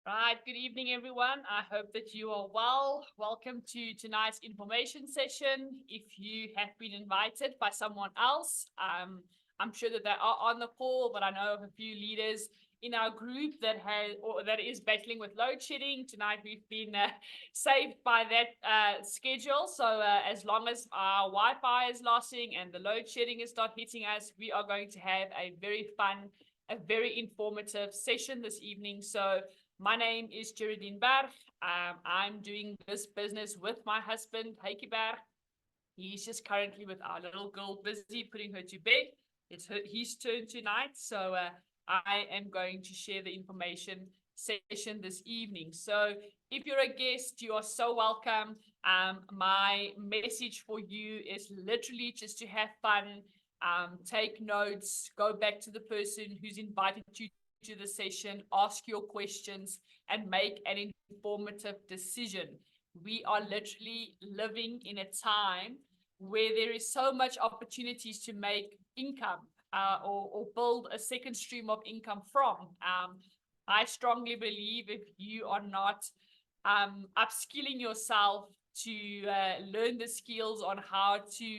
Right, good evening, everyone. I hope that you are well. Welcome to tonight's information session. If you have been invited by someone else, I'm sure that they are on the call, but I know of a few leaders in our group that is battling with load shedding. Tonight, we've been saved by that schedule. So, as long as our Wi-Fi is lasting and the load shedding is not hitting us, we are going to have a very fun, a very informative session this evening. So, my name is Geraldine Berg. I'm doing this business with my husband, Heike Berg. He's just currently with our little girl, busy putting her to bed. His turn tonight. So I am going to share the information session this evening. So if you're a guest, you are so welcome. My message for you is literally just to have fun, take notes, go back to the person who's invited you to the session, ask your questions, and make an informative decision. We are literally living in a time where there is so much opportunities to make income or build a second stream of income from. I strongly believe if you are not upskilling yourself to learn the skills on how to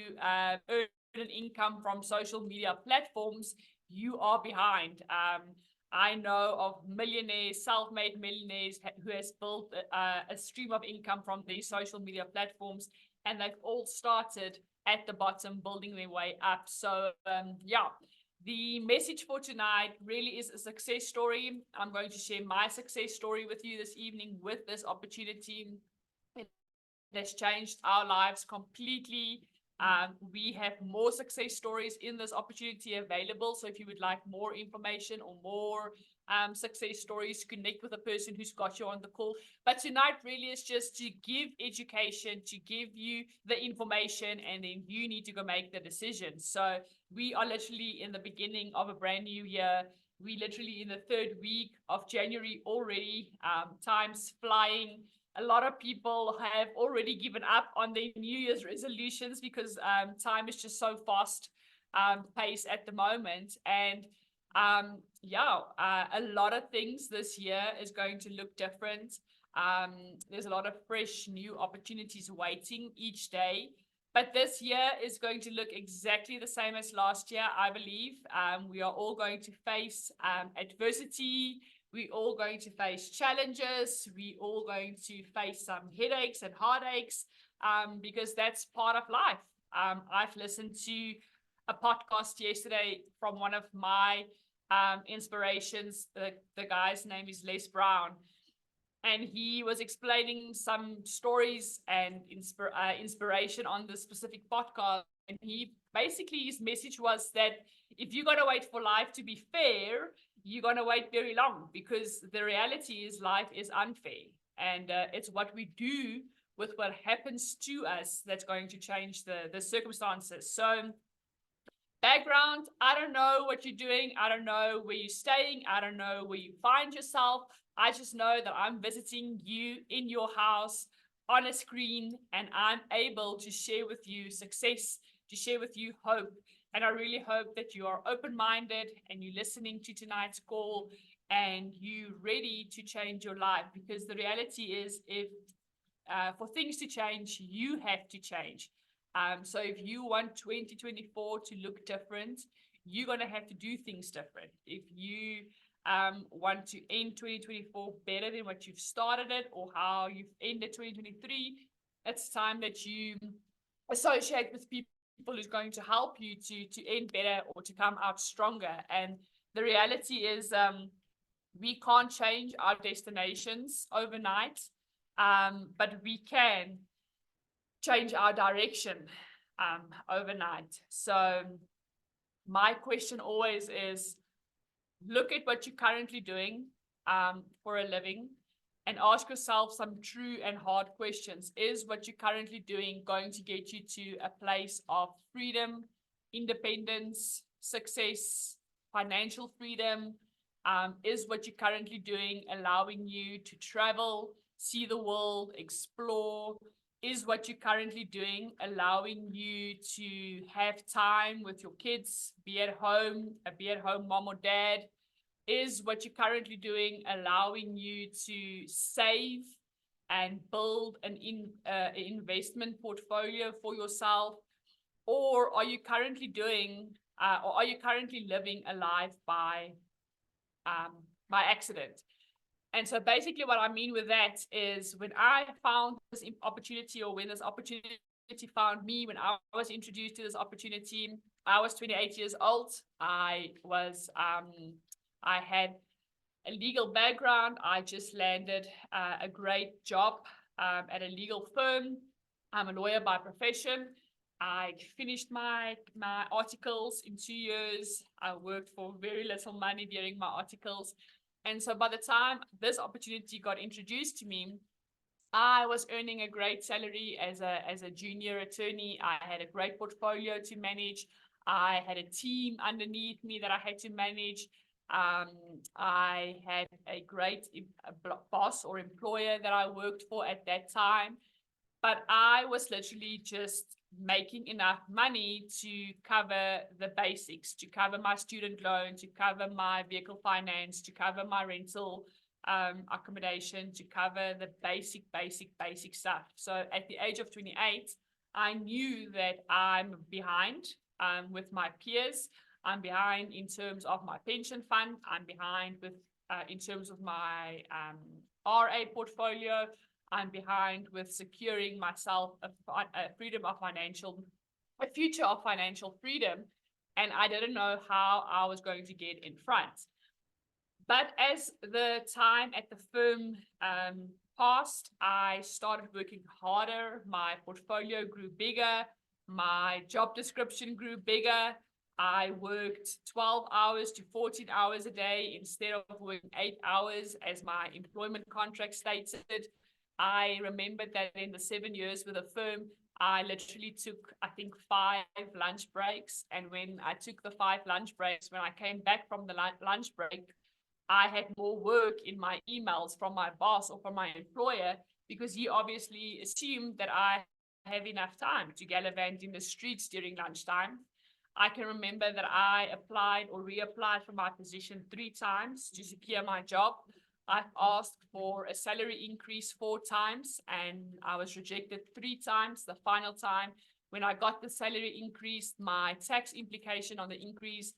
earn an income from social media platforms, you are behind. I know of millionaires, self-made millionaires who has built a stream of income from these social media platforms, and they've all started at the bottom, building their way up. So, yeah, the message for tonight really is a success story. I'm going to share my success story with you this evening with this opportunity. It has changed our lives completely. We have more success stories in this opportunity available. So if you would like more information or more success stories, connect with a person who's got you on the call. But tonight really is just to give education, to give you the information, and then you need to go make the decision. So we are literally in the beginning of a brand new year. We literally in the third week of January already. Time's flying. A lot of people have already given up on their New Year's resolutions because time is just so fast paced at the moment. And a lot of things this year is going to look different. There's a lot of fresh new opportunities waiting each day. But this year is going to look exactly the same as last year, I believe. We are all going to face adversity. We're all going to face challenges. We're all going to face some headaches and heartaches because that's part of life. I've listened to a podcast yesterday from one of my inspirations. The guy's name is Les Brown. And he was explaining some stories and inspiration on the specific podcast. And his message was that if you're going to wait for life to be fair, you're going to wait very long because the reality is life is unfair. And it's what we do with what happens to us that's going to change the circumstances. So, background, I don't know what you're doing. I don't know where you're staying. I don't know where you find yourself. I just know that I'm visiting you in your house on a screen, and I'm able to share with you success, to share with you hope. And I really hope that you are open-minded and you're listening to tonight's call and you're ready to change your life, because the reality is if for things to change, you have to change. So if you want 2024 to look different, you're going to have to do things different. If you want to end 2024 better than what you've started it or how you've ended 2023, it's time that you associate with people who's going to help you to end better or to come out stronger. And the reality is we can't change our destinations overnight, but we can change our direction overnight. So my question always is, look at what you're currently doing for a living and ask yourself some true and hard questions. Is what you're currently doing going to get you to a place of freedom, independence, success, financial freedom? Is what you're currently doing allowing you to travel, see the world, explore? Is what you're currently doing allowing you to have time with your kids, be at home mom or dad? is what you're currently doing allowing you to save and build an investment portfolio for yourself? Or are you currently living a life by accident? And so basically what I mean with that is when I found this opportunity, or when this opportunity found me, when I was introduced to this opportunity, I was 28 years old. I had a legal background. I just landed a great job at a legal firm. I'm a lawyer by profession. I finished my articles in 2 years. I worked for very little money during my articles. And so by the time this opportunity got introduced to me, I was earning a great salary as a junior attorney. I had a great portfolio to manage. I had a team underneath me that I had to manage. I had a great boss or employer that I worked for at that time. But I was literally just making enough money to cover the basics, to cover my student loan, to cover my vehicle finance, to cover my rental accommodation, to cover the basic stuff. So at the age of 28, I knew that I'm behind with my peers. I'm behind in terms of my pension fund. I'm behind with in terms of my RA portfolio. I'm behind with securing myself a future of financial freedom. And I didn't know how I was going to get in front. But as the time at the firm passed, I started working harder. My portfolio grew bigger. My job description grew bigger. I worked 12 hours to 14 hours a day instead of working 8 hours as my employment contract stated. I remembered that in the 7 years with the firm, I literally took, I think, 5 lunch breaks. And when I took the 5 lunch breaks, when I came back from the lunch break, I had more work in my emails from my boss or from my employer, because he obviously assumed that I have enough time to gallivant in the streets during lunchtime. I can remember that I applied or reapplied for my position 3 times to secure my job. I've asked for a salary increase 4 times and I was rejected 3 times. The final time, when I got the salary increase, my tax implication on the increase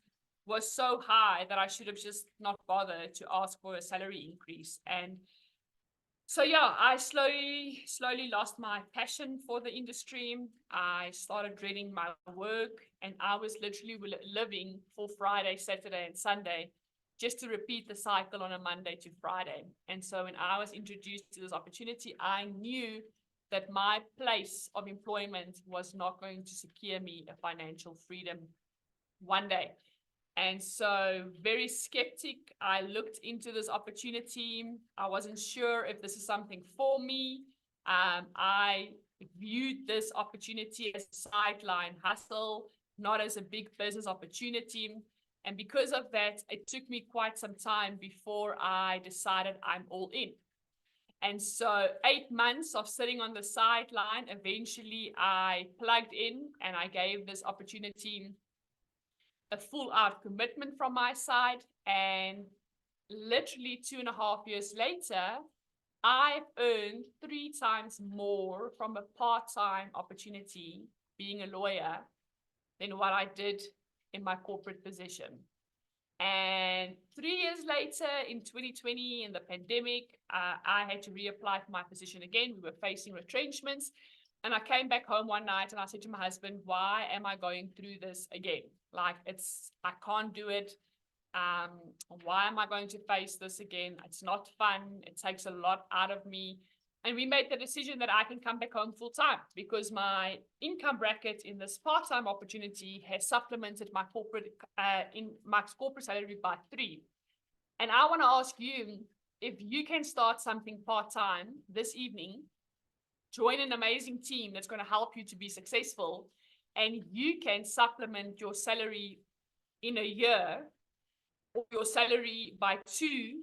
was so high that I should have just not bothered to ask for a salary increase. And so, yeah, I slowly lost my passion for the industry. I started dreading my work, and I was literally living for Friday, Saturday, and Sunday, just to repeat the cycle on a Monday to Friday. And so when I was introduced to this opportunity, I knew that my place of employment was not going to secure me a financial freedom one day. And so very skeptic, I looked into this opportunity. I wasn't sure if this is something for me. I viewed this opportunity as a sideline hustle, not as a big business opportunity. And because of that, it took me quite some time before I decided I'm all in. And so 8 months of sitting on the sideline, eventually I plugged in and I gave this opportunity a full out commitment from my side. And literally 2.5 years later, I've earned 3 times more from a part-time opportunity being a lawyer than what I did in my corporate position. And 3 years later, in 2020, in the pandemic, I had to reapply for my position again. We were facing retrenchments. And I came back home one night and I said to my husband, why am I going through this again? Like, I can't do it. Why am I going to face this again? It's not fun. It takes a lot out of me. And we made the decision that I can come back home full time because my income bracket in this part-time opportunity has supplemented my corporate salary by 3. And I want to ask you, if you can start something part-time this evening, join an amazing team that's going to help you to be successful, and you can supplement your salary in a year, or your salary by 2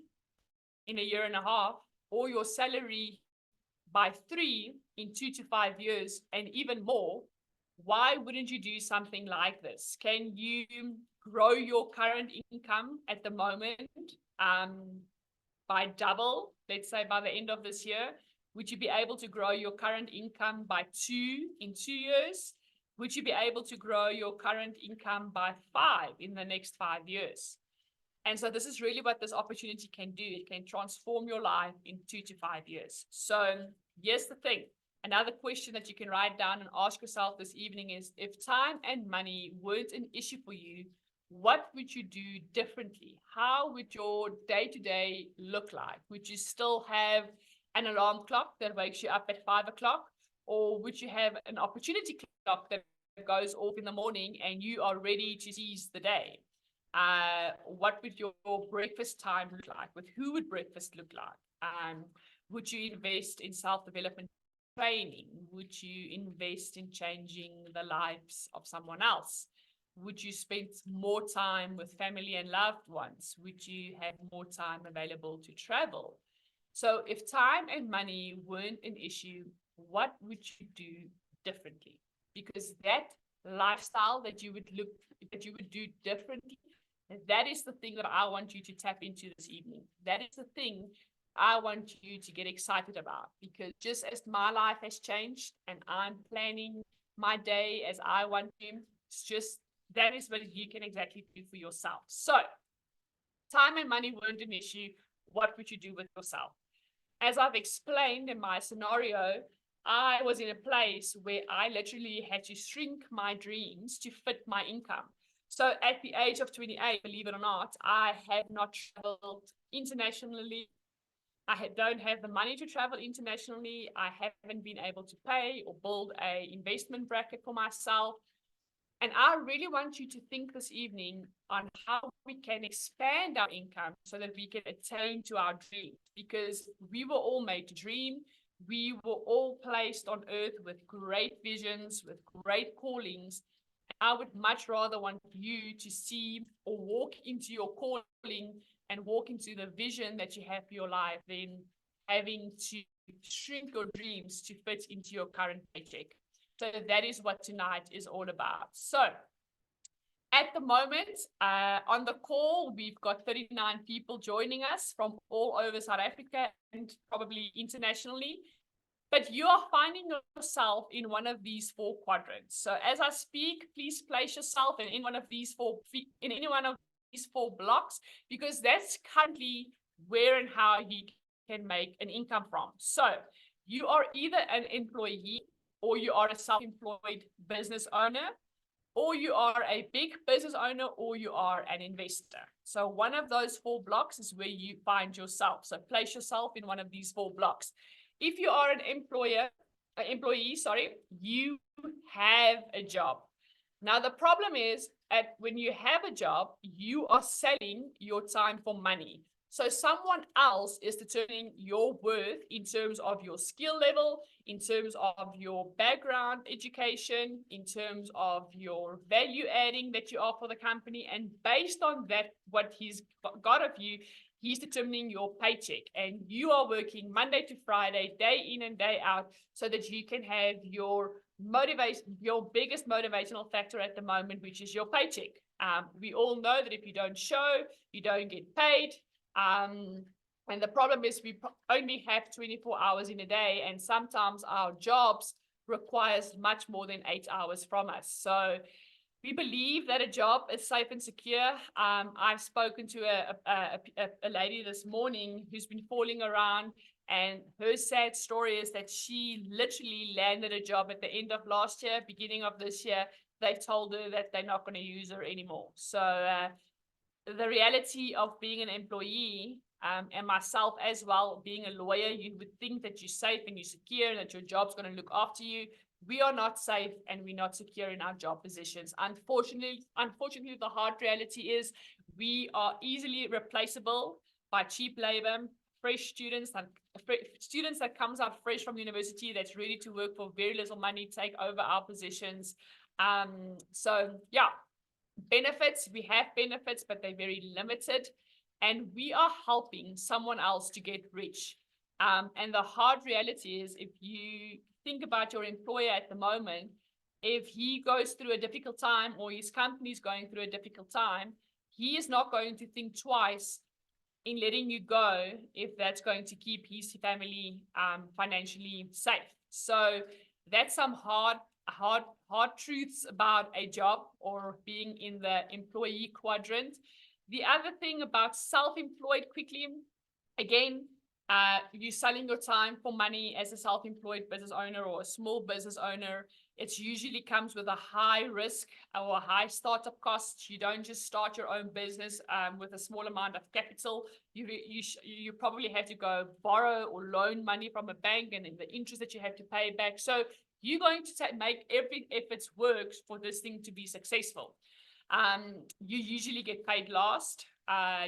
in a year and a half, or your salary by 3 in 2 to 5 years, and even more, why wouldn't you do something like this? Can you grow your current income at the moment by double, let's say by the end of this year? Would you be able to grow your current income by 2 in 2 years? Would you be able to grow your current income by 5 in the next 5 years? And so this is really what this opportunity can do. It can transform your life in 2 to 5 years. So here's the thing. Another question that you can write down and ask yourself this evening is, if time and money weren't an issue for you, what would you do differently? How would your day-to-day look like? Would you still have an alarm clock that wakes you up at 5 o'clock? Or would you have an opportunity clock that goes off in the morning and you are ready to seize the day? What would your breakfast time look like? With who would breakfast look like? Would you invest in self-development training? Would you invest in changing the lives of someone else? Would you spend more time with family and loved ones? Would you have more time available to travel? So if time and money weren't an issue, what would you do differently? Because that lifestyle that you would do differently, that is the thing that I want you to tap into this evening. That is the thing I want you to get excited about, because just as my life has changed and I'm planning my day as I want to, it's just that is what you can exactly do for yourself. So time and money weren't an issue. What would you do with yourself? As I've explained in my scenario, I was in a place where I literally had to shrink my dreams to fit my income. So at the age of 28, believe it or not, I have not traveled internationally. Don't have the money to travel internationally. I haven't been able to pay or build a investment bracket for myself. And I really want you to think this evening on how we can expand our income so that we can attain to our dreams, because we were all made to dream. We were all placed on earth with great visions, with great callings. I would much rather want you to see or walk into your calling and walk into the vision that you have for your life than having to shrink your dreams to fit into your current paycheck. So that is what tonight is all about. So at the moment, on the call, we've got 39 people joining us from all over South Africa and probably internationally. But you are finding yourself in one of these 4 quadrants. So as I speak, please place yourself in any one of these 4 blocks, because that's currently where and how you can make an income from. So you are either an employee, or you are a self-employed business owner, or you are a big business owner, or you are an investor. So one of those 4 blocks is where you find yourself. So place yourself in one of these 4 blocks. If you are an employee, you have a job. Now, the problem is when you have a job, you are selling your time for money. So someone else is determining your worth in terms of your skill level, in terms of your background education, in terms of your value adding that you offer the company. And based on that, what he's got of you, he's determining your paycheck. And you are working Monday to Friday, day in and day out, so that you can have your motivation, your biggest motivational factor at the moment, which is your paycheck. We all know that if you don't show, you don't get paid. And the problem is we only have 24 hours in a day, and sometimes our jobs requires much more than 8 hours from us. So we believe that a job is safe and secure. I've spoken to a lady this morning who's been falling around, and her sad story is that she literally landed a job at the end of last year, beginning of this year. They told her that they're not going to use her anymore. So the reality of being an employee, and myself as well, being a lawyer, you would think that you're safe and you're secure and that your job's going to look after you. We are not safe and we're not secure in our job positions. Unfortunately, the hard reality is we are easily replaceable by cheap labor, fresh students that comes out fresh from university that's ready to work for very little money, take over our positions. So yeah. Benefits, we have benefits, but they're very limited, and we are helping someone else to get rich. And the hard reality is, if you think about your employer at the moment, if he goes through a difficult time or his company is going through a difficult time, he is not going to think twice in letting you go if that's going to keep his family financially safe. So that's some hard truths about a job or being in the employee quadrant. The other thing about self-employed, quickly, again, you're selling your time for money as a self-employed business owner or a small business owner. It usually comes with a high risk or a high startup cost. You don't just start your own business with a small amount of capital. You probably have to go borrow or loan money from a bank, and then the interest that you have to pay back. So you're going to make every effort work for this thing to be successful. You usually get paid last.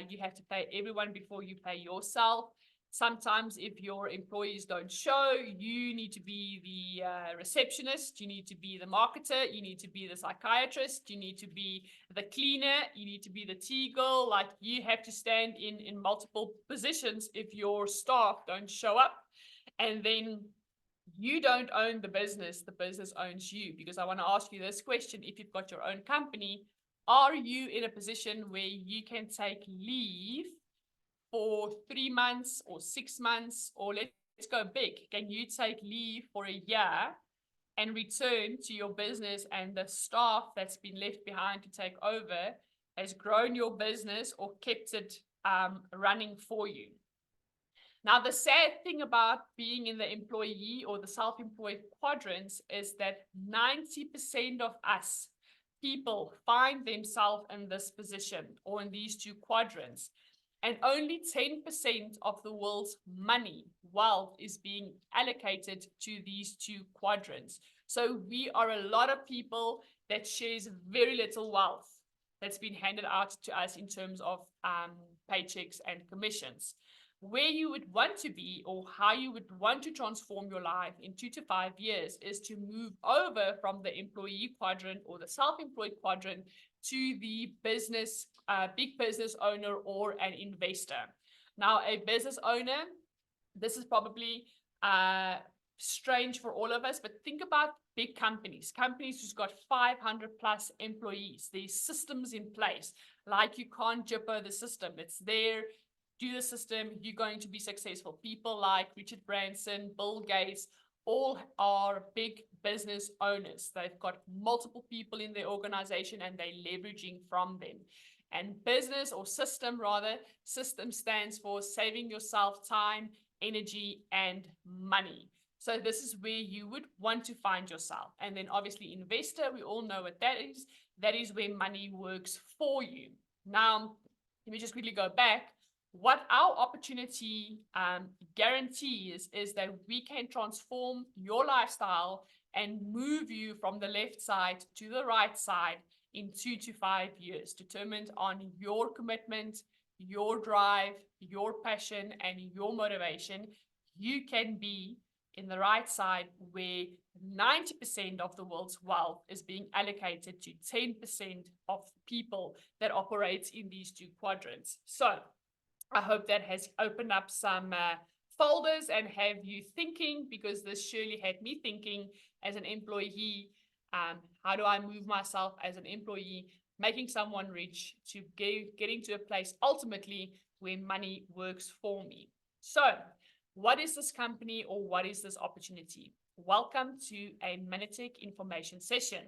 You have to pay everyone before you pay yourself. Sometimes if your employees don't show, you need to be the receptionist, you need to be the marketer, you need to be the psychiatrist, you need to be the cleaner, you need to be the tea girl. Like, you have to stand in multiple positions if your staff don't show up. And then you don't own the business owns you. Because I want to ask you this question: if you've got your own company, are you in a position where you can take leave for 3 months or 6 months, or let's go big? Can you take leave for a year and return to your business, and the staff that's been left behind to take over has grown your business or kept it running for you? Now, the sad thing about being in the employee or the self-employed quadrants is that 90% of us people find themselves in this position or in these two quadrants. And only 10% of the world's money, wealth, is being allocated to these two quadrants. So we are a lot of people that shares very little wealth that's been handed out to us in terms of paychecks and commissions. Where you would want to be, or how you would want to transform your life in 2 to 5 years, is to move over from the employee quadrant or the self-employed quadrant to the business, big business owner or an investor. Now, a business owner, this is probably strange for all of us, but think about big companies who's got 500 plus employees. There's systems in place. Like, you can't jipper the system. It's there. Do the system, you're going to be successful. People like Richard Branson, Bill Gates, all are big business owners. They've got multiple people in their organization and they're leveraging from them. And business, or system rather, system stands for saving yourself time, energy, and money. So this is where you would want to find yourself. And then obviously investor, we all know what that is. That is where money works for you. Now, let me just quickly go back. What our opportunity guarantees is that we can transform your lifestyle and move you from the left side to the right side in 2 to 5 years, determined on your commitment, your drive, your passion, and your motivation. You can be in the right side where 90% of the world's wealth is being allocated to 10% of people that operate in these two quadrants. So I hope that has opened up some folders and have you thinking, because this surely had me thinking as an employee. How do I move myself as an employee, making someone rich, to getting to a place ultimately where money works for me? So what is this company, or what is this opportunity? Welcome to a Manitech information session.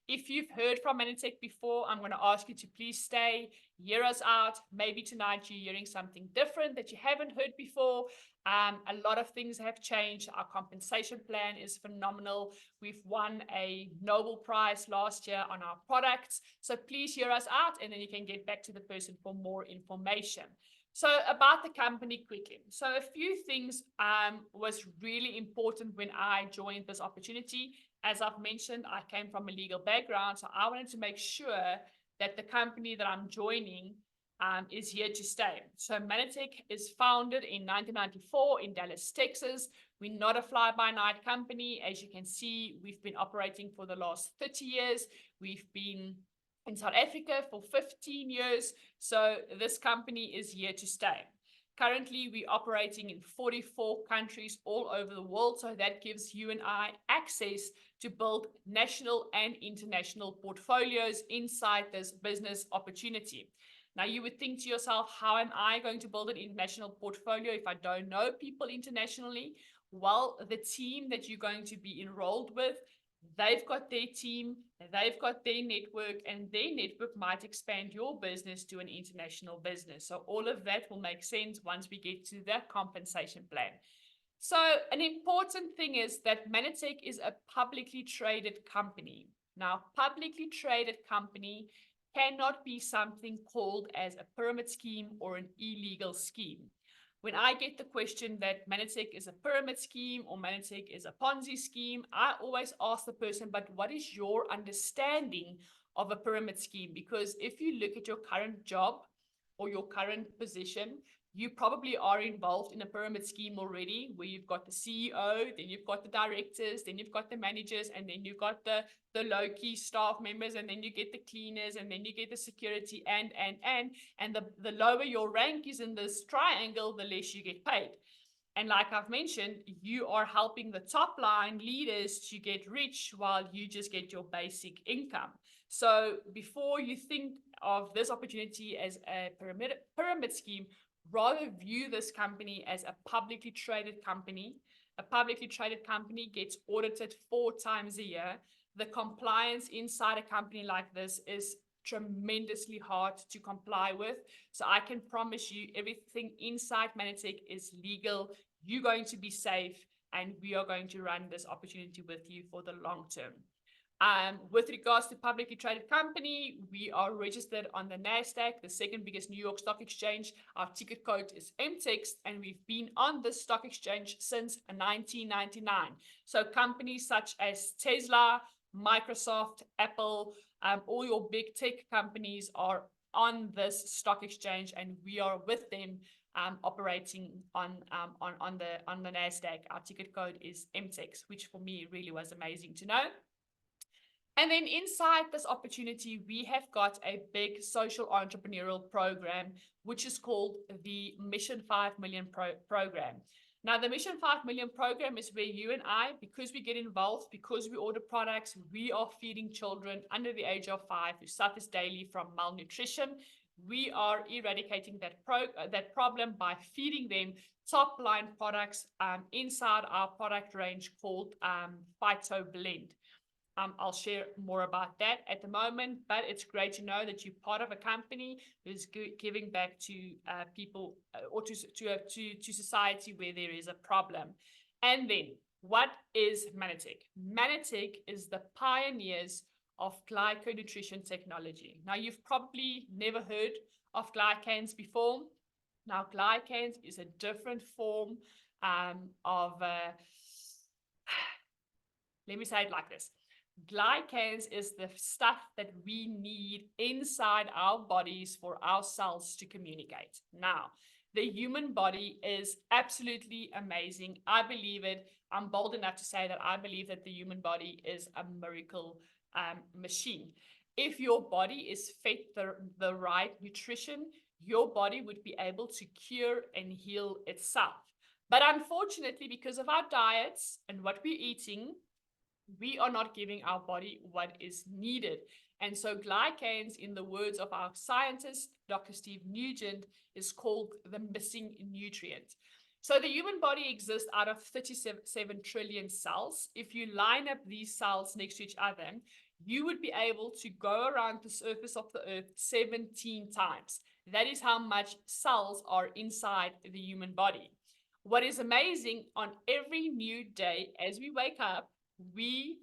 If you've heard from Manitech before, I'm going to ask you to please stay, hear us out. Maybe tonight you're hearing something different that you haven't heard before. A lot of things have changed. Our compensation plan is phenomenal. We've won a Nobel Prize last year on our products. So please hear us out, and then you can get back to the person for more information. So about the company quickly. So a few things was really important when I joined this opportunity. As I've mentioned, I came from a legal background, so I wanted to make sure that the company that I'm joining is here to stay. So Manitech is founded in 1994 in Dallas, Texas. We're not a fly-by-night company. As you can see, we've been operating for the last 30 years. We've been in South Africa for 15 years. So this company is here to stay. Currently, we're operating in 44 countries all over the world. So that gives you and I access to build national and international portfolios inside this business opportunity. Now, you would think to yourself, how am I going to build an international portfolio if I don't know people internationally? Well, the team that you're going to be enrolled with, they've got their team, they've got their network, and their network might expand your business to an international business. So all of that will make sense once we get to that compensation plan. So an important thing is that Manatech is a publicly traded company. Now, publicly traded company cannot be something called as a pyramid scheme or an illegal scheme. When I get the question that Manatech is a pyramid scheme or Manatech is a Ponzi scheme, I always ask the person, but what is your understanding of a pyramid scheme? Because if you look at your current job or your current position, you probably are involved in a pyramid scheme already, where you've got the CEO, then you've got the directors, then you've got the managers, and then you've got the low-key staff members, and then you get the cleaners, and then you get the security, and the lower your rank is in this triangle, the less you get paid. And like I've mentioned, you are helping the top line leaders to get rich while you just get your basic income. So before you think of this opportunity as a pyramid scheme, rather view this company as a publicly traded company. A publicly traded company gets audited 4 times a year. The compliance inside a company like this is tremendously hard to comply with. So I can promise you everything inside Manatech is legal. You're going to be safe, and we are going to run this opportunity with you for the long term. With regards to publicly traded company, we are registered on the NASDAQ, the second biggest New York Stock Exchange. Our ticket code is MTEX, and we've been on the stock exchange since 1999. So companies such as Tesla, Microsoft, Apple, all your big tech companies are on this stock exchange, and we are with them operating on the NASDAQ. Our ticket code is MTEX, which for me really was amazing to know. And then inside this opportunity, we have got a big social entrepreneurial program, which is called the Mission 5 Million program. Now, the Mission 5 Million program is where you and I, because we get involved, because we order products, we are feeding children under the age of 5 who suffers daily from malnutrition. We are eradicating that problem by feeding them top line products inside our product range called Phyto Blend. I'll share more about that at the moment, but it's great to know that you're part of a company who's giving back to people or to society where there is a problem. And then, what is Manatech? Manatech is the pioneers of glyconutrition technology. Now, you've probably never heard of glycans before. Now, glycans is a different form of, let me say it like this. Glycans is the stuff that we need inside our bodies for our cells to communicate. Now, the human body is absolutely amazing. I believe it. I'm bold enough to say that I believe that the human body is a miracle machine. If your body is fed the right nutrition, your body would be able to cure and heal itself. But unfortunately, because of our diets and what we're eating, we are not giving our body what is needed. And so glycans, in the words of our scientist, Dr. Steve Nugent, is called the missing nutrient. So the human body exists out of 37 trillion cells. If you line up these cells next to each other, you would be able to go around the surface of the earth 17 times. That is how much cells are inside the human body. What is amazing, on every new day as we wake up, we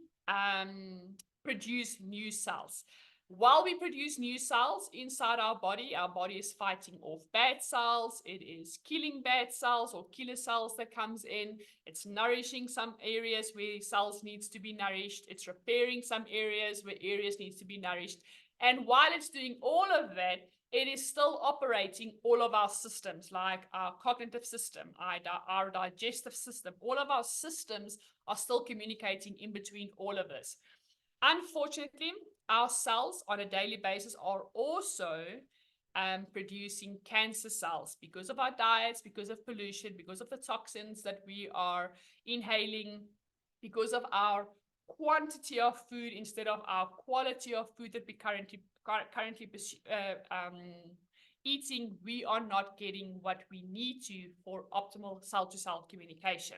produce new cells. While we produce new cells inside our body is fighting off bad cells. It is killing bad cells or killer cells that comes in. It's nourishing some areas where cells needs to be nourished. It's repairing some areas where areas needs to be nourished. And while it's doing all of that, it is still operating all of our systems, like our cognitive system, our digestive system. All of our systems are still communicating in between all of this. Unfortunately, our cells on a daily basis are also producing cancer cells because of our diets, because of pollution, because of the toxins that we are inhaling, because of our quantity of food instead of our quality of food that we currently eating. We are not getting what we need to for optimal cell-to-cell communication.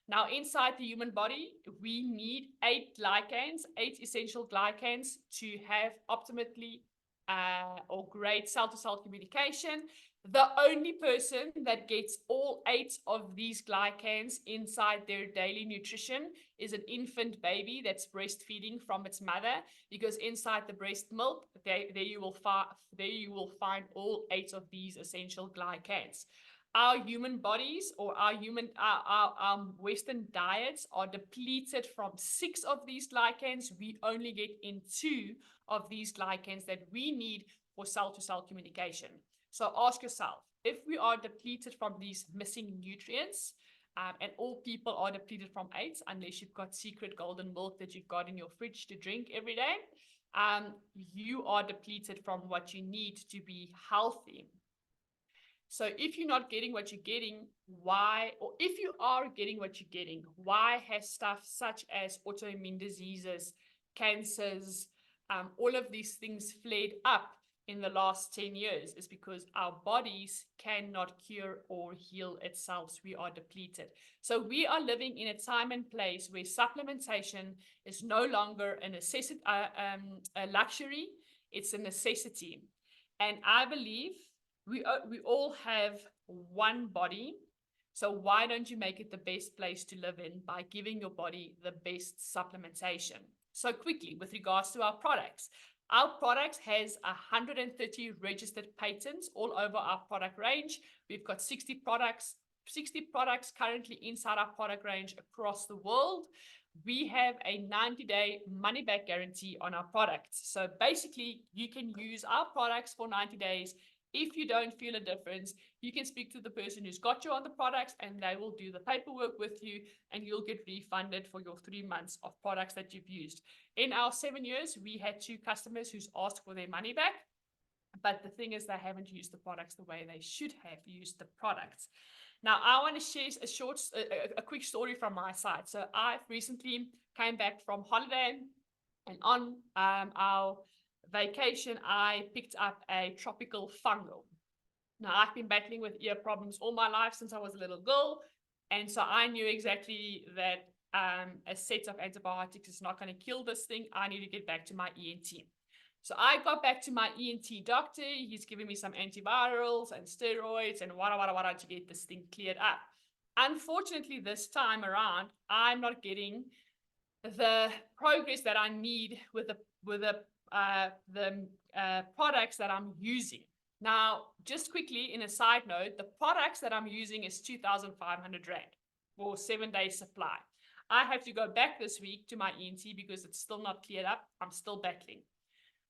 Now, inside the human body, we need 8 glycans, 8 essential glycans to have optimally or great cell-to-cell communication. The only person that gets all 8 of these glycans inside their daily nutrition is an infant baby that's breastfeeding from its mother, because inside the breast milk, there you will find all 8 of these essential glycans. Our human bodies, or our Western diets, are depleted from 6 of these glycans. We only get in 2 of these glycans that we need for cell-to-cell communication. So ask yourself, if we are depleted from these missing nutrients, and all people are depleted from 8, unless you've got secret golden milk that you've got in your fridge to drink every day, you are depleted from what you need to be healthy. So if you're not getting what you're getting, why, or if you are getting what you're getting, why has stuff such as autoimmune diseases, cancers, all of these things flared up in the last 10 years? Is because our bodies cannot cure or heal itself. We are depleted. So we are living in a time and place where supplementation is no longer a necessity, a luxury. It's a necessity. And I believe we all have one body. So why don't you make it the best place to live in by giving your body the best supplementation? So quickly, with regards to our products has 130 registered patents all over our product range. We've got 60 products currently inside our product range across the world. We have a 90-day money-back guarantee on our products. So basically, you can use our products for 90 days. If you don't feel a difference, you can speak to the person who's got you on the products, and they will do the paperwork with you, and you'll get refunded for your 3 months of products that you've used. In our 7 years, we had 2 customers who's asked for their money back, but the thing is, they haven't used the products the way they should have used the products. Now, I want to share a quick story from my side. So I've recently came back from holiday, and on our vacation, I picked up a tropical fungal. Now, I've been battling with ear problems all my life since I was a little girl. And so I knew exactly that a set of antibiotics is not going to kill this thing. I need to get back to my ENT. So I got back to my ENT doctor. He's giving me some antivirals and steroids and wada to get this thing cleared up. Unfortunately, this time around, I'm not getting the progress that I need with the products that I'm using. Now, just quickly, in a side note, the products that I'm using is 2,500 Rand for 7-day supply. I have to go back this week to my ENT because it's still not cleared up. I'm still battling.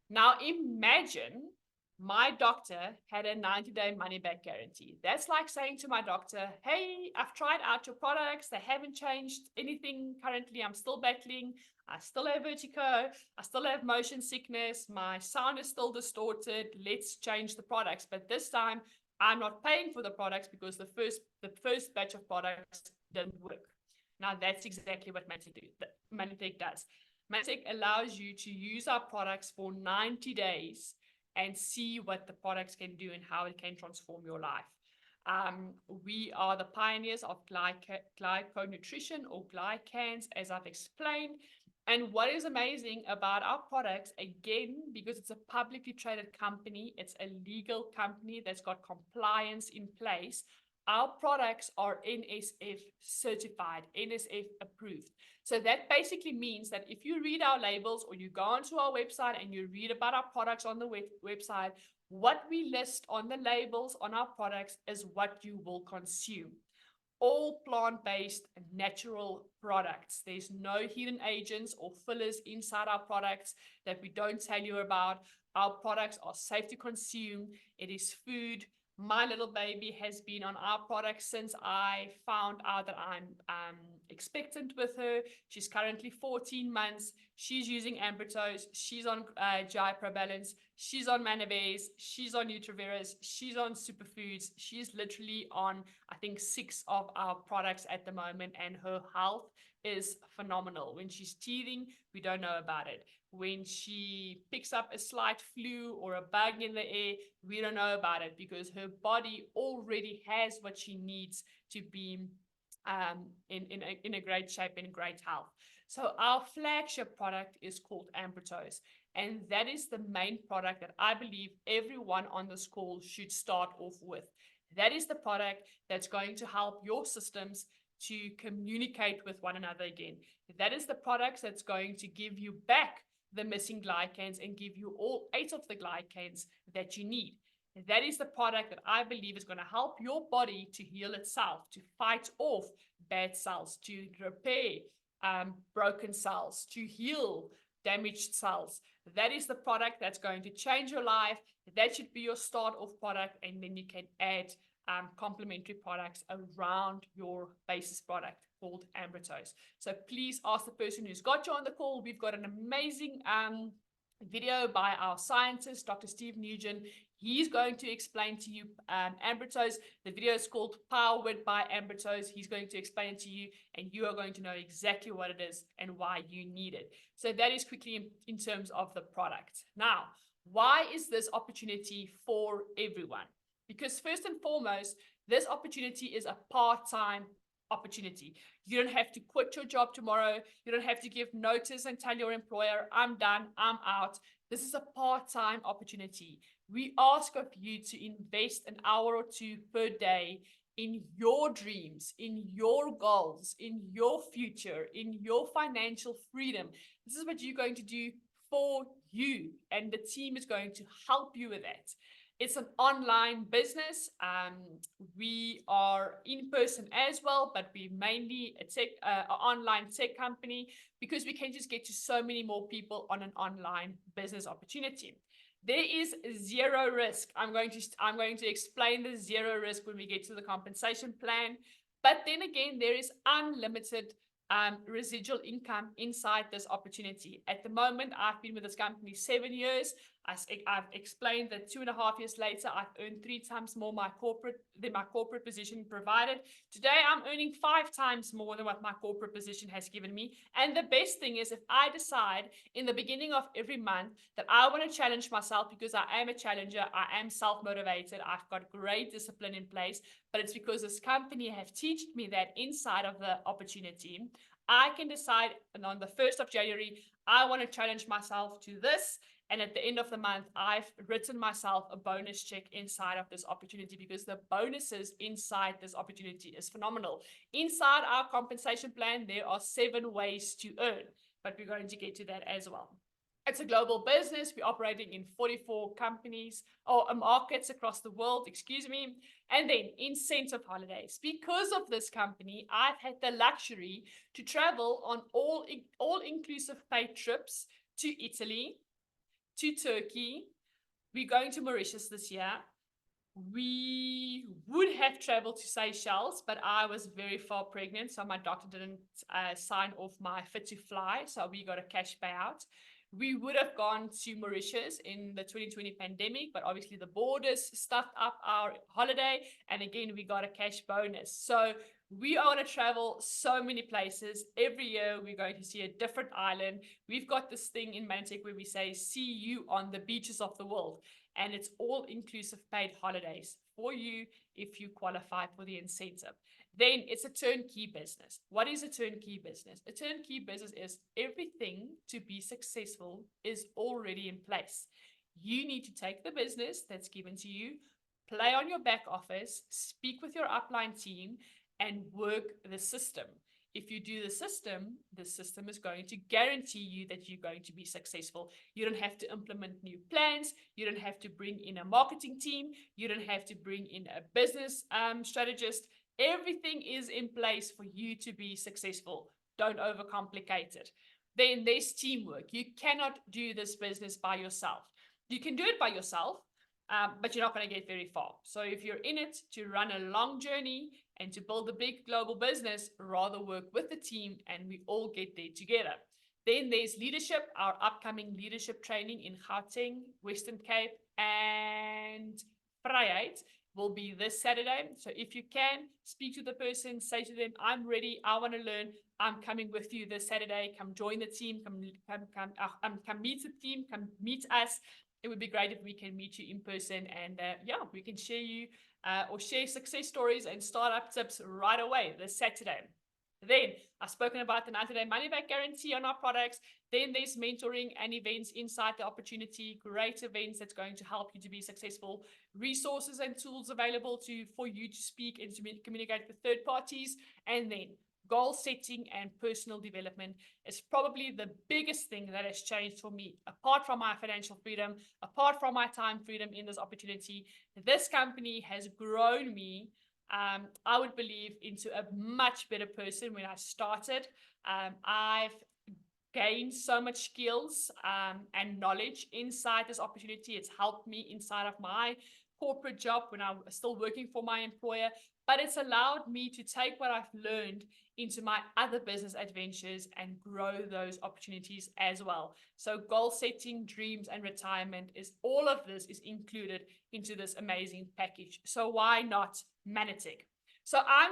Now, imagine my doctor had a 90-day money-back guarantee. That's like saying to my doctor, hey, I've tried out your products. They haven't changed anything currently. I'm still battling. I still have vertigo. I still have motion sickness. My sound is still distorted. Let's change the products. But this time, I'm not paying for the products because the first batch of products didn't work. Now, that's exactly what Manitech does. Manitech allows you to use our products for 90 days and see what the products can do and how it can transform your life. We are the pioneers of glyconutrition, or glycans, as I've explained. And what is amazing about our products, again, because it's a publicly traded company, it's a legal company that's got compliance in place, our products are NSF certified, NSF approved. So that basically means that if you read our labels or you go onto our website and you read about our products on the website, what we list on the labels on our products is what you will consume. All plant-based natural products. There's no hidden agents or fillers inside our products that we don't tell you about. Our products are safe to consume. It is food. My little baby has been on our products since I found out that I'm expectant with her. She's currently 14 months. She's using Ambritose. She's on GI Pro Balance. She's on Manabears, she's on Nutriveras, she's on Superfoods. She's literally on, I think, 6 of our products at the moment, and her health is phenomenal. When she's teething, we don't know about it. When she picks up a slight flu or a bug in the air, we don't know about it because her body already has what she needs to be in a great shape and great health. So our flagship product is called Ambrotose, and that is the main product that I believe everyone on this call should start off with. That is the product that's going to help your systems to communicate with one another again. That is the product that's going to give you back the missing glycans and give you all 8 of the glycans that you need. That is the product that I believe is going to help your body to heal itself, to fight off bad cells, to repair broken cells, to heal damaged cells. That is the product that's going to change your life. That should be your start off product, and then you can add complementary products around your basis product called Ambrotose. So please ask the person who's got you on the call. We've got an amazing video by our scientist, Dr. Steve Nugent. He's going to explain to you Ambrotose. The video is called Powered by Ambrotose. He's going to explain it to you, and you are going to know exactly what it is and why you need it. So that is quickly in terms of the product. Now, why is this opportunity for everyone? Because first and foremost, this opportunity is a part-time opportunity. You don't have to quit your job tomorrow. You don't have to give notice and tell your employer, I'm done, I'm out. This is a part-time opportunity. We ask of you to invest an hour or 2 per day in your dreams, in your goals, in your future, in your financial freedom. This is what you're going to do for you, and the team is going to help you with that. It's an online business. We are in person as well, but we're mainly an online tech company because we can just get to so many more people on an online business opportunity. There is zero risk. I'm going to explain the zero risk when we get to the compensation plan. But then again, there is unlimited residual income inside this opportunity. At the moment, I've been with this company 7 years. I've explained that 2.5 years later, I've earned 3 times more than my corporate position provided. Today, I'm earning 5 times more than what my corporate position has given me. And the best thing is, if I decide in the beginning of every month that I want to challenge myself, because I am a challenger, I am self-motivated, I've got great discipline in place, but it's because this company have taught me that inside of the opportunity, I can decide, and on the 1st of January, I want to challenge myself to this. And at the end of the month, I've written myself a bonus check inside of this opportunity because the bonuses inside this opportunity is phenomenal. Inside our compensation plan, there are 7 ways to earn, but we're going to get to that as well. It's a global business. We're operating in 44 companies or markets across the world, And then incentive holidays. Because of this company, I've had the luxury to travel on all-inclusive paid trips to Italy, to Turkey. We're going to Mauritius this year. We would have traveled to Seychelles, but I was very far pregnant, so my doctor didn't sign off my fit to fly, so we got a cash payout. We would have gone to Mauritius in the 2020 pandemic, but obviously the borders stuffed up our holiday, and again, we got a cash bonus. So we are going to travel so many places. Every year, we're going to see a different island. We've got this thing in Mantec where we say, see you on the beaches of the world. And it's all-inclusive paid holidays for you if you qualify for the incentive. Then it's a turnkey business. What is a turnkey business? A turnkey business is everything to be successful is already in place. You need to take the business that's given to you, play on your back office, speak with your upline team, and work the system. If you do the system is going to guarantee you that you're going to be successful. You don't have to implement new plans. You don't have to bring in a marketing team. You don't have to bring in a business strategist. Everything is in place for you to be successful. Don't overcomplicate it. Then there's teamwork. You cannot do this business by yourself. You can do it by yourself, but you're not going to get very far. So if you're in it to run a long journey and to build a big global business, rather work with the team and we all get there together. Then there's leadership, our upcoming leadership training in Gauteng, Western Cape, and Vryheid will be this Saturday. So if you can, speak to the person, say to them, I'm ready, I want to learn, I'm coming with you this Saturday. Come join the team, come meet the team, come meet us. It would be great if we can meet you in person, and yeah, we can share you or share success stories and startup tips right away this Saturday. Then I've spoken about the 90-day money back guarantee on our products. Then there's mentoring and events inside the opportunity, great events that's going to help you to be successful, resources and tools available for you to speak and to communicate with third parties. And then goal setting and personal development is probably the biggest thing that has changed for me, apart from my financial freedom, apart from my time freedom in this opportunity. This company has grown me, I would believe, into a much better person when I started. I've gained so much skills and knowledge inside this opportunity. It's helped me inside of my corporate job when I was still working for my employer, but it's allowed me to take what I've learned into my other business adventures and grow those opportunities as well. So goal setting, dreams, and retirement is all of this is included into this amazing package. So why not Mannatech? So I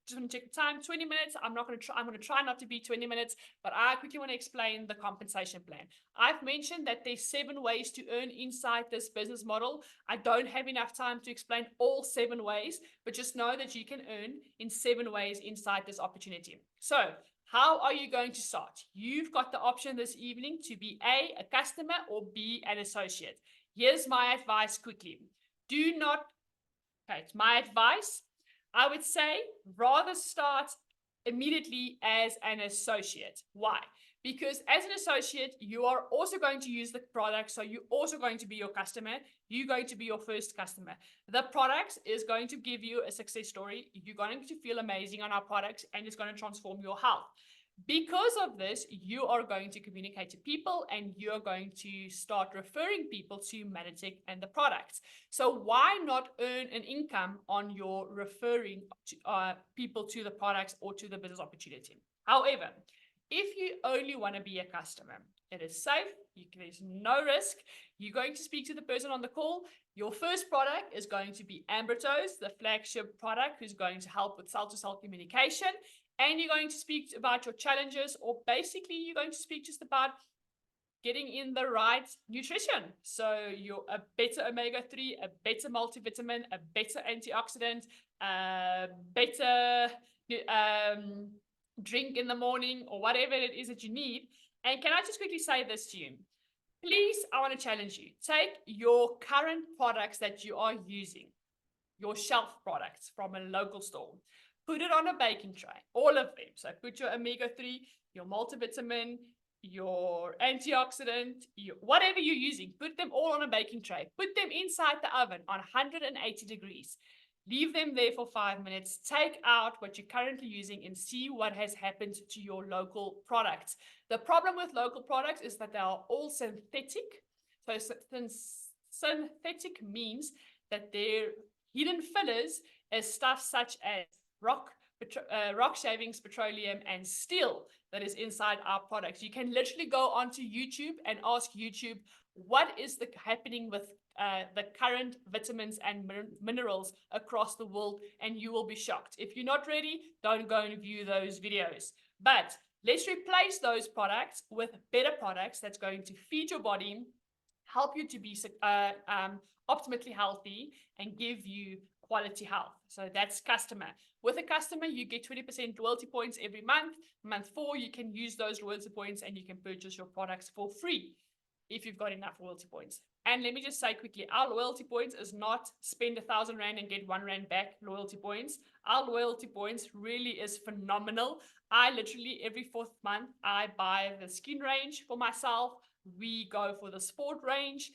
just want to check the time, 20 minutes. I'm going to try not to be 20 minutes, but I quickly want to explain the compensation plan. I've mentioned that there's 7 ways to earn inside this business model. I don't have enough time to explain all 7 ways, but just know that you can earn in 7 ways inside this opportunity. So how are you going to start? You've got the option this evening to be a customer, or B, an associate. Here's my advice quickly. It's my advice. I would say rather start immediately as an associate. Why? Because as an associate, you are also going to use the product. So you're also going to be your customer. You're going to be your first customer. The product is going to give you a success story. You're going to feel amazing on our products, and it's going to transform your health. Because of this, you are going to communicate to people, and you're going to start referring people to Mannatech and the products. So why not earn an income on your referring people to the products or to the business opportunity? However, if you only want to be a customer, it is safe. There's no risk. You're going to speak to the person on the call. Your first product is going to be Ambertoes, the flagship product, who's going to help with cell-to-cell communication. And you're going to speak about your challenges, or basically you're going to speak just about getting in the right nutrition. So you're a better omega-3, a better multivitamin, a better antioxidant, a better drink in the morning, or whatever it is that you need. And can I just quickly say this to you? Please, I want to challenge you. Take your current products that you are using, your shelf products from a local store. Put it on a baking tray, all of them. So put your omega-3, your multivitamin, your antioxidant, whatever you're using, put them all on a baking tray. Put them inside the oven on 180 degrees. Leave them there for 5 minutes. Take out what you're currently using and see what has happened to your local products. The problem with local products is that they are all synthetic. So synthetic means that their hidden fillers is stuff such as rock shavings, petroleum, and steel that is inside our products. You can literally go onto YouTube and ask YouTube, what is happening with the current vitamins and minerals across the world, and you will be shocked. If you're not ready, don't go and view those videos. But let's replace those products with better products that's going to feed your body, help you to be optimally healthy, and give you quality health. So that's customer. With a customer, you get 20% loyalty points every month. Month 4, you can use those loyalty points and you can purchase your products for free if you've got enough loyalty points. And let me just say quickly, our loyalty points is not spend 1,000 Rand and get 1 Rand back loyalty points. Our loyalty points really is phenomenal. I literally every 4th month, I buy the skin range for myself. We go for the sport range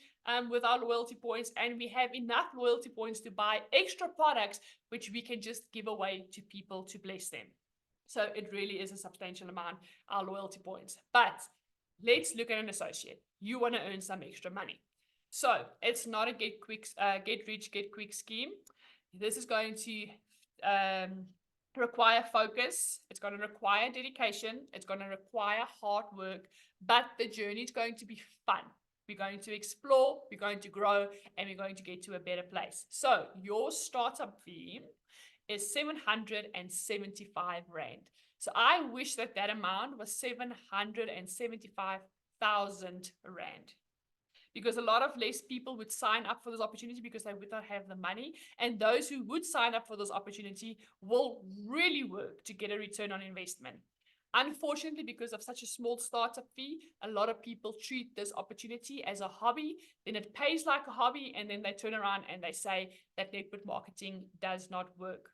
with our loyalty points, and we have enough loyalty points to buy extra products which we can just give away to people to bless them. So it really is a substantial amount, our loyalty points. But let's look at an associate. You want to earn some extra money. So it's not a get rich, get quick scheme. This is going to require focus, it's going to require dedication, it's going to require hard work, but the journey is going to be fun. We're going to explore, we're going to grow, and we're going to get to a better place. So your startup fee is 775 Rand. So I wish that that amount was 775,000 Rand, because a lot of less people would sign up for this opportunity because they would not have the money. And those who would sign up for this opportunity will really work to get a return on investment. Unfortunately, because of such a small startup fee, a lot of people treat this opportunity as a hobby. Then it pays like a hobby, and then they turn around and they say that network marketing does not work.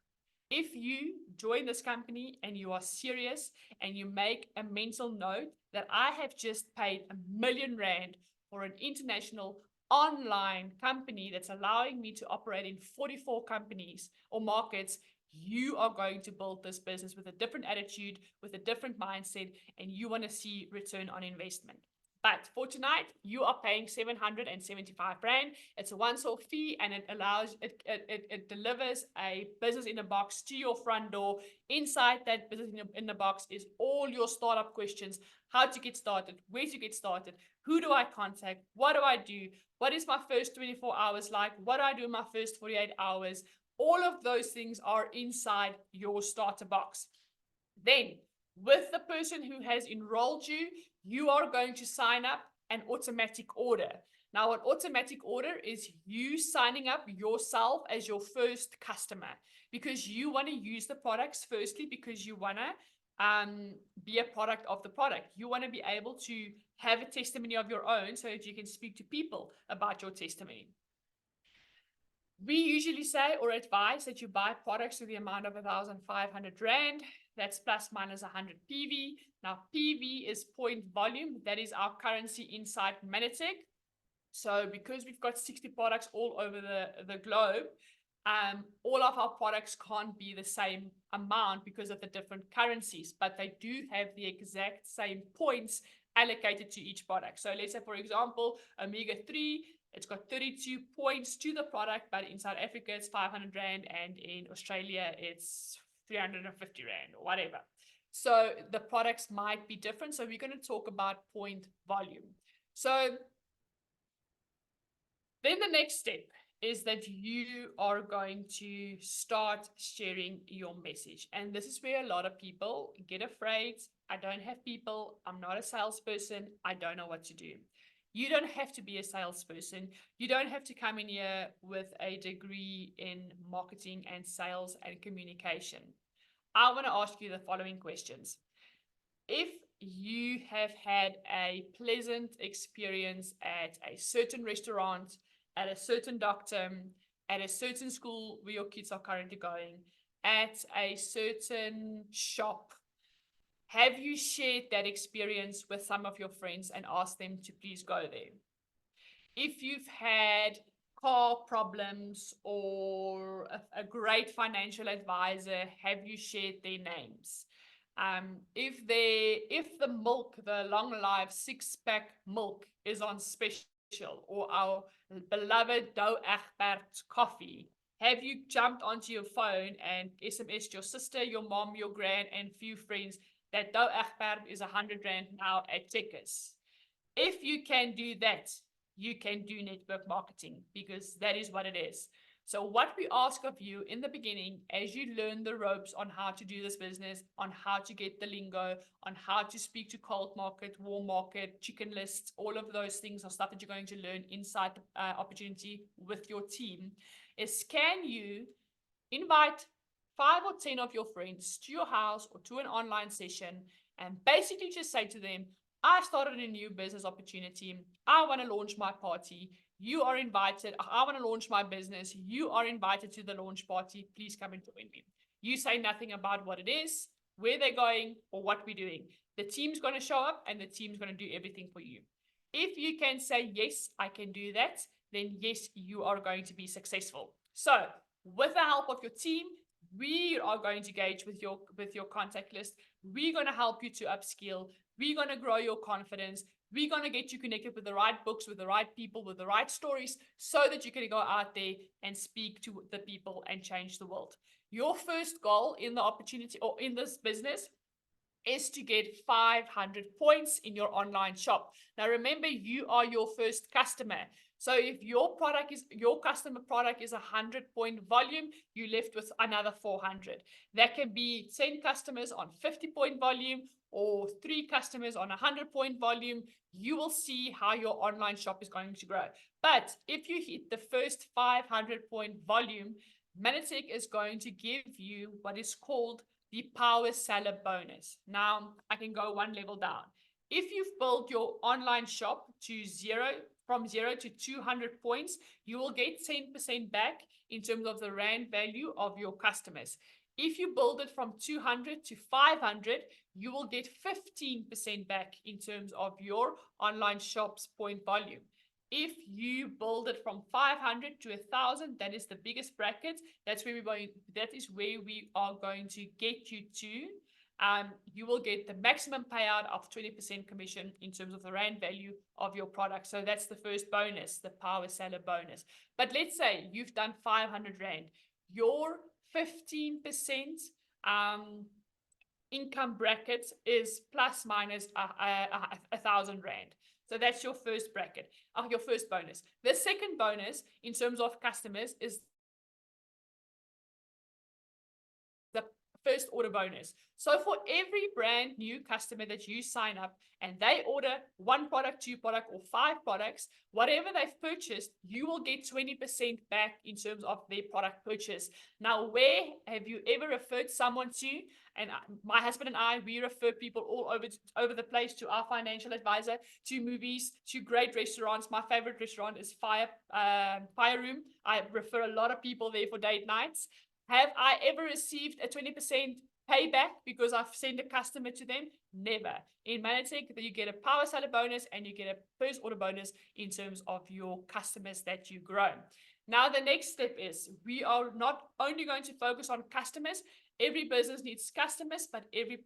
If you join this company and you are serious and you make a mental note that I have just paid R1,000,000 for an international online company that's allowing me to operate in 44 companies or markets, you are going to build this business with a different attitude, with a different mindset, and you want to see return on investment. But for tonight, you are paying 775 Rand. It's a once-off fee, and it allows it delivers a business in a box to your front door. Inside that business in the box is all your startup questions: how to get started, where to get started, who do I contact, what do I do, what is my first 24 hours like, what do I do in my first 48 hours. All of those things are inside your starter box. Then, with the person who has enrolled you, you are going to sign up an automatic order. Now, an automatic order is you signing up yourself as your first customer, because you want to use the products firstly, because you want to be a product of the product. You want to be able to have a testimony of your own so that you can speak to people about your testimony. We usually say or advise that you buy products to the amount of 1,500 Rand. That's plus minus 100 PV. Now, PV is point volume. That is our currency inside Manatech. So because we've got 60 products all over the globe, all of our products can't be the same amount because of the different currencies, but they do have the exact same points allocated to each product. So let's say, for example, omega-3, it's got 32 points to the product, but in South Africa, it's 500 Rand, and in Australia, it's 350 Rand or whatever. So the products might be different. So we're going to talk about point volume. So then the next step is that you are going to start sharing your message. And this is where a lot of people get afraid. I don't have people. I'm not a salesperson. I don't know what to do. You don't have to be a salesperson. You don't have to come in here with a degree in marketing and sales and communication. I want to ask you the following questions. If you have had a pleasant experience at a certain restaurant, at a certain doctor, at a certain school where your kids are currently going, at a certain shop, have you shared that experience with some of your friends and asked them to please go there? If you've had car problems or a great financial advisor, have you shared their names? If the milk, the long life 6-pack milk is on special, or our beloved Douwe Egberts coffee, have you jumped onto your phone and SMS'd your sister, your mom, your gran, and few friends that Douwe Egberts is 100 Rand now at Checkers? If you can do that, you can do network marketing, because that is what it is. So what we ask of you in the beginning, as you learn the ropes on how to do this business, on how to get the lingo, on how to speak to cold market, warm market, chicken lists, all of those things are stuff that you're going to learn inside the opportunity with your team, is can you invite 5 or 10 of your friends to your house or to an online session and basically just say to them, I started a new business opportunity. I want to launch my party. You are invited. I want to launch my business. You are invited to the launch party. Please come and join me. You say nothing about what it is, where they're going, or what we're doing. The team's going to show up and the team's going to do everything for you. If you can say, yes, I can do that, then yes, you are going to be successful. So with the help of your team, we are going to engage with your contact list. We're going to help you to upskill. We're going to grow your confidence. We're going to get you connected with the right books, with the right people, with the right stories, so that you can go out there and speak to the people and change the world. Your first goal in the opportunity or in this business is to get 500 points in your online shop. Now, remember, you are your first customer. So if your customer product is 100-point volume, you left with another 400. That can be 10 customers on 50-point volume or 3 customers on 100-point volume. You will see how your online shop is going to grow. But if you hit the first 500-point volume, Manatech is going to give you what is called the Power Seller Bonus. Now, I can go one level down. If you've built your online shop from 0 to 200 points, you will get 10% back in terms of the rand value of your customers. If you build it from 200 to 500, you will get 15% back in terms of your online shop's point volume. If you build it from 500 to 1,000, that is the biggest bracket. That is where we are going to get you to. You will get the maximum payout of 20% commission in terms of the rand value of your product. So that's the first bonus, the Power Seller Bonus. But let's say you've done 500 rand. Your 15% income bracket is plus minus 1,000 rand. So that's your first bracket, your first bonus. The second bonus in terms of customers is the first order bonus. So for every brand new customer that you sign up and they order 1 product, 2 product, or 5 products, whatever they've purchased, you will get 20% back in terms of their product purchase. Now, where have you ever referred someone to? And my husband and I, we refer people all over the place to our financial advisor, to movies, to great restaurants. My favorite restaurant is Fire Room. I refer a lot of people there for date nights. Have I ever received a 20% payback because I've sent a customer to them? Never. In Manatech, you get a Power Seller Bonus and you get a first order bonus in terms of your customers that you grow. Now, the next step is we are not only going to focus on customers. Every business needs customers, but every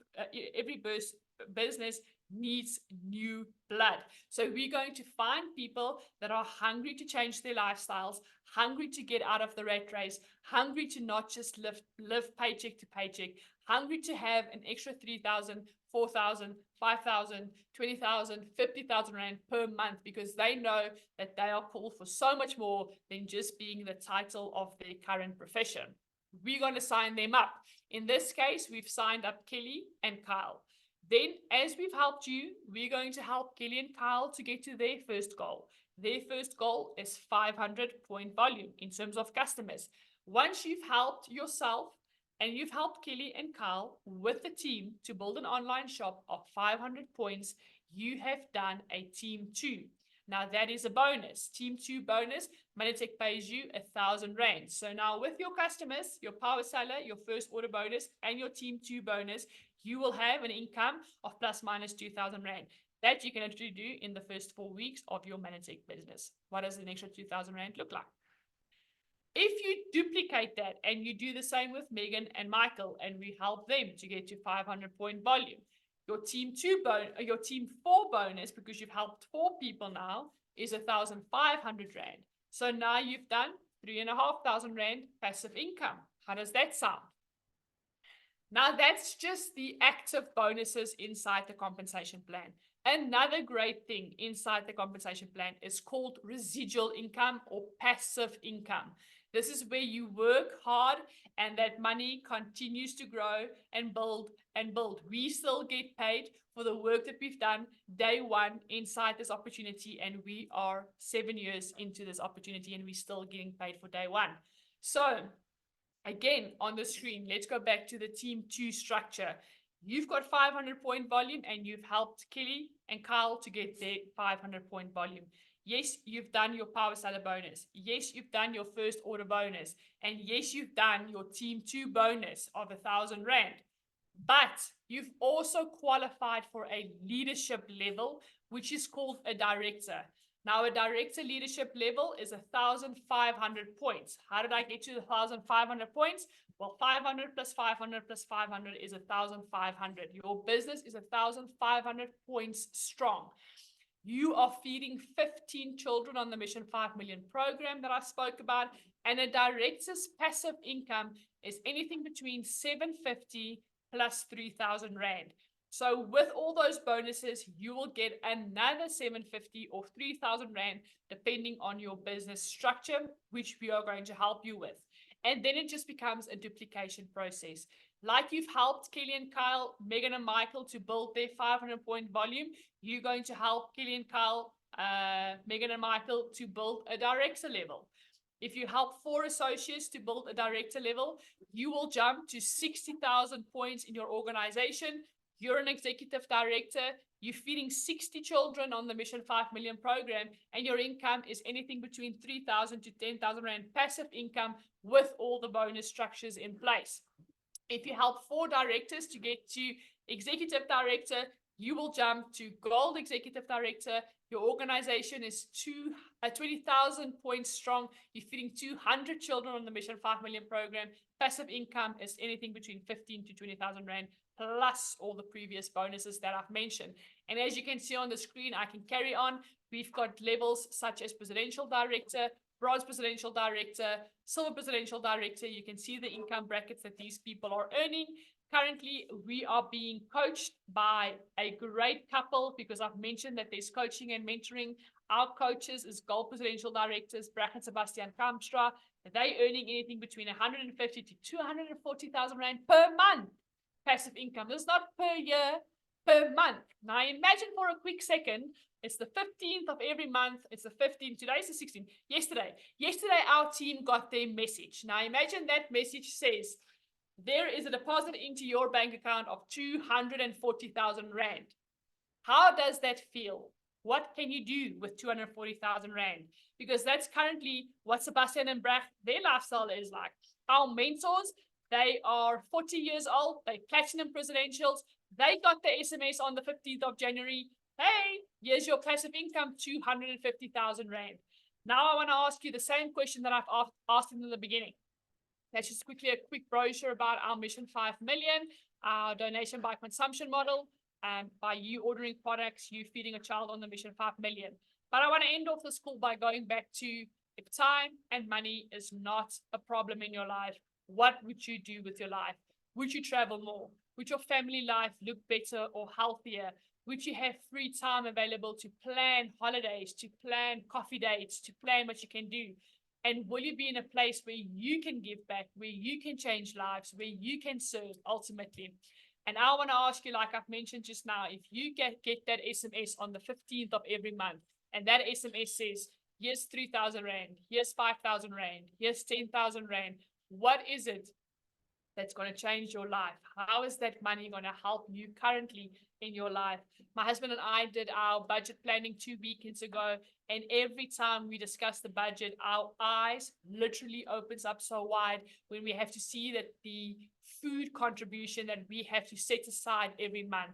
business needs new blood. So we're going to find people that are hungry to change their lifestyles, hungry to get out of the rat race, hungry to not just live paycheck to paycheck, hungry to have an extra 3,000, 4,000, 5,000, 20,000, 50,000 rand per month, because they know that they are called for so much more than just being the title of their current profession. We're going to sign them up. In this case, we've signed up Kelly and Kyle. Then, as we've helped you, we're going to help Kelly and Kyle to get to their first goal. Their first goal is 500-point volume in terms of customers. Once you've helped yourself and you've helped Kelly and Kyle with the team to build an online shop of 500 points, you have done a Team 2. Now, that is a bonus. Team 2 bonus, Manatech pays you 1,000 rand. So now with your customers, your Power Seller, your first order bonus, and your Team 2 bonus, you will have an income of plus minus 2,000 rand. That you can actually do in the first 4 weeks of your Manatech business. What does an extra 2,000 rand look like? If you duplicate that and you do the same with Megan and Michael, and we help them to get to 500-point volume, your Team 4 bonus, because you've helped 4 people now, is 1,500 rand. So now you've done 3,500 rand passive income. How does that sound? Now, that's just the active bonuses inside the compensation plan. Another great thing inside the compensation plan is called residual income or passive income. This is where you work hard and that money continues to grow and build and build. We still get paid for the work that we've done day one inside this opportunity, and we are 7 years into this opportunity and we're still getting paid for day one. So again, on the screen, let's go back to the Team 2 structure. You've got 500-point volume and you've helped Kelly and Kyle to get their 500-point volume. Yes, you've done your Power Seller bonus. Yes, you've done your first order bonus. And yes, you've done your Team 2 bonus of 1,000 rand. But you've also qualified for a leadership level, which is called a director. Now, a director leadership level is 1,500 points. How did I get to the 1,500 points? Well, 500 plus 500 plus 500 is 1,500. Your business is 1,500 points strong. you are feeding 15 children on the Mission 5 Million program that I spoke about, and a director's passive income is anything between 750 plus 3,000 Rand. So with all those bonuses, you will get another 750 or 3,000 Rand, depending on your business structure, which we are going to help you with. And then it just becomes a duplication process. Like you've helped Kelly and Kyle, Megan and Michael to build their 500-point volume, you're going to help Kelly and Kyle, Megan and Michael to build a director level. If you help 4 associates to build a director level, you will jump to 60,000 points in your organization. You're an executive director, you're feeding 60 children on the Mission 5 Million program, and your income is anything between 3,000 to 10,000 Rand passive income with all the bonus structures in place. If you help 4 directors to get to executive director, you will jump to gold executive director. Your organization is 20,000 points strong. You're feeding 200 children on the Mission 5 Million program. Passive income is anything between 15 to 20,000 Rand, plus all the previous bonuses that I've mentioned. And as you can see on the screen, I can carry on. We've got levels such as presidential director, bronze presidential director, silver presidential director. You can see the income brackets that these people are earning. Currently, we are being coached by a great couple, because I've mentioned that there's coaching and mentoring. Our coaches is gold presidential directors, Brack and Sebastian Kamstra. They earning anything between 150 to 240,000 Rand per month passive income. This is not per year, per month. Now imagine for a quick second, it's the 15th of every month. It's the 15th. Today's the 16th. Yesterday, our team got their message. Now imagine that message says, there is a deposit into your bank account of 240,000 Rand. How does that feel? What can you do with 240,000 Rand? Because that's currently what Sebastian and Brack, their lifestyle is like. Our mentors, they are 40 years old. They platinum presidentials. They got the SMS on the 15th of January. Hey, here's your passive income, 250,000 Rand. Now I want to ask you the same question that I've asked in the beginning. That's just quickly a quick brochure about our Mission 5 Million, our donation by consumption model, and by you ordering products, you feeding a child on the Mission 5 Million. But I want to end off this call by going back to, if time and money is not a problem in your life, what would you do with your life? Would you travel more? Would your family life look better or healthier? Would you have free time available to plan holidays, to plan coffee dates, to plan what you can do? And will you be in a place where you can give back, where you can change lives, where you can serve ultimately? And I want to ask you, like I've mentioned just now, if you get that SMS on the 15th of every month, and that SMS says, here's 3,000 Rand, here's 5,000 Rand, here's 10,000 Rand, what is it that's going to change your life? How is that money going to help you currently in your life? My husband and I did our budget planning 2 weekends ago, and every time we discuss the budget, our eyes literally opens up so wide when we have to see that the food contribution that we have to set aside every month.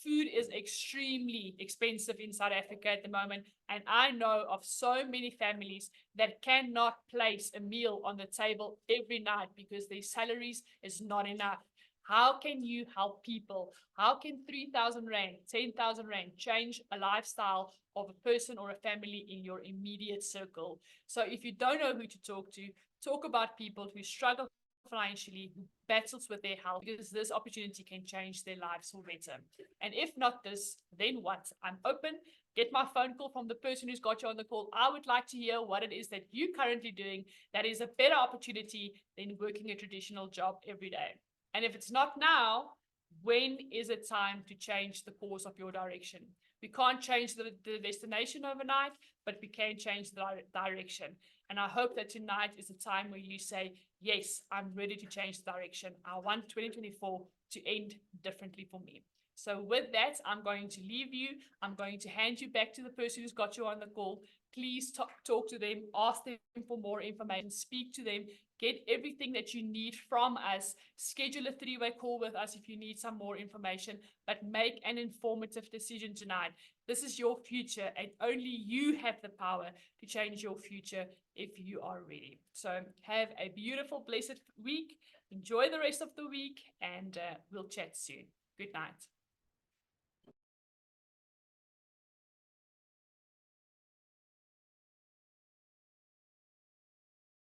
Food is extremely expensive in South Africa at the moment, and I know of so many families that cannot place a meal on the table every night because their salaries is not enough. How can you help people? How can 3,000 Rand, 10,000 Rand change a lifestyle of a person or a family in your immediate circle? So if you don't know who to talk to, talk about people who struggle financially, who battles with their health, because this opportunity can change their lives for better. And if not this, then what? I'm open. Get my phone call from the person who's got you on the call. I would like to hear what it is that you're currently doing that is a better opportunity than working a traditional job every day. And if it's not now, when is it time to change the course of your direction? We can't change the destination overnight, but we can change the direction. And I hope that tonight is a time where you say, yes, I'm ready to change the direction. I want 2024 to end differently for me. So with that, I'm going to leave you. I'm going to hand you back to the person who's got you on the call. Please talk to them, ask them for more information, speak to them, get everything that you need from us. Schedule a 3-way call with us if you need some more information, but make an informative decision tonight. This is your future, and only you have the power to change your future if you are ready. So have a beautiful, blessed week. Enjoy the rest of the week, and we'll chat soon. Good night.